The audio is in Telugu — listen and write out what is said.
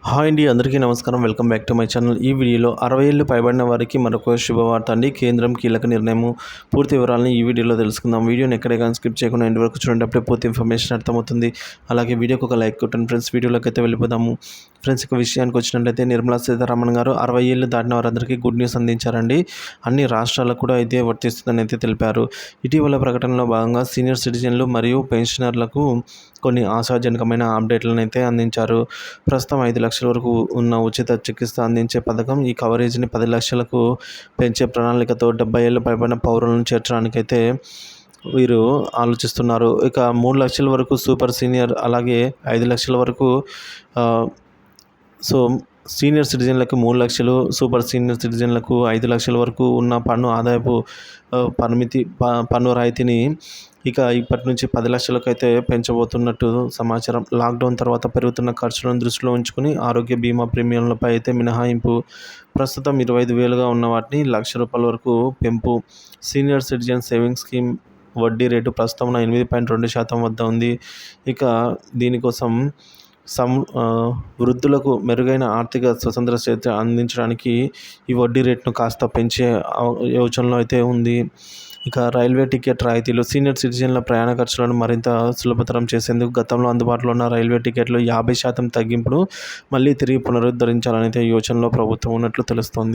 హాయ్ అండి, అందరికీ నమస్కారం. Welcome back to my channel. ఈ వీడియోలో 60 ఏళ్ళు పైబడిన వారికి మరొక శుభవార్త అండి. కేంద్రం కీలక నిర్ణయము. పూర్తి వివరాలను ఈ వీడియోలో తెలుసుకుందాం. వీడియోని ఎక్కడే కానీ స్కిప్ చేయకుండా ఎండ్ వరకు చూడండి. అప్పుడే పూర్తి ఇన్ఫర్మేషన్ అర్థమవుతుంది. అలాగే వీడియోకి ఒక లైక్ కొట్టండి ఫ్రెండ్స్. వీడియోలోకి అయితే వెళ్ళిపోదాము. ఫ్రెండ్స్, ఇక విషయానికి వచ్చినట్లయితే నిర్మలా సీతారామన్ గారు 60 ఏళ్ళు దాటిన వారందరికీ గుడ్ న్యూస్ అందించారండి. అన్ని రాష్ట్రాలకు కూడా ఇదే వర్తిస్తుందని అయితే తెలిపారు. ఇటీవల ప్రకటనలో భాగంగా సీనియర్ సిటిజన్లు మరియు పెన్షనర్లకు కొన్ని ఆశాజనకమైన అప్డేట్లను అయితే అందించారు. ప్రస్తుతం 5 లక్షల వరకు ఉన్న ఉచిత చికిత్స అందించే పథకం ఈ కవరేజ్ని 10 లక్షలకు పెంచే ప్రణాళికతో 70 ఏళ్ళు పైబడిన పౌరులను చేర్చడానికైతే వీరు ఆలోచిస్తున్నారు. ఇక 3 లక్షల వరకు సూపర్ సీనియర్, అలాగే 5 లక్షల వరకు సో సీనియర్ సిటిజన్లకు 3 లక్షలు, సూపర్ సీనియర్ సిటిజన్లకు 5 లక్షల వరకు ఉన్న పన్ను ఆదాయపు పన్ను రాయితీని ఇక ఇప్పటి నుంచి 10 లక్షలకు అయితే పెంచబోతున్నట్టు సమాచారం. లాక్డౌన్ తర్వాత పెరుగుతున్న ఖర్చులను దృష్టిలో ఉంచుకుని ఆరోగ్య బీమా ప్రీమియంలపై అయితే మినహాయింపు. ప్రస్తుతం 25,000గా ఉన్న వాటిని ₹1,00,000 వరకు పెంపు. సీనియర్ సిటిజన్ సేవింగ్స్ స్కీమ్ వడ్డీ రేటు ప్రస్తుతం 8.2% వద్ద ఉంది. ఇక దీనికోసం వృద్ధులకు మెరుగైన ఆర్థిక స్వతంత్రత అందించడానికి ఈ వడ్డీ రేటును కాస్త పెంచే యోచనలో అయితే ఉంది. ఇక రైల్వే టికెట్ రాయితీలు. సీనియర్ సిటిజన్ల ప్రయాణ ఖర్చులను మరింత సులభతరం చేసేందుకు గతంలో అందుబాటులో ఉన్న రైల్వే టికెట్లు 50% తగ్గింపును మళ్ళీ తిరిగి పునరుద్ధరించాలనే యోచనలో ప్రభుత్వం ఉన్నట్లు తెలుస్తోంది.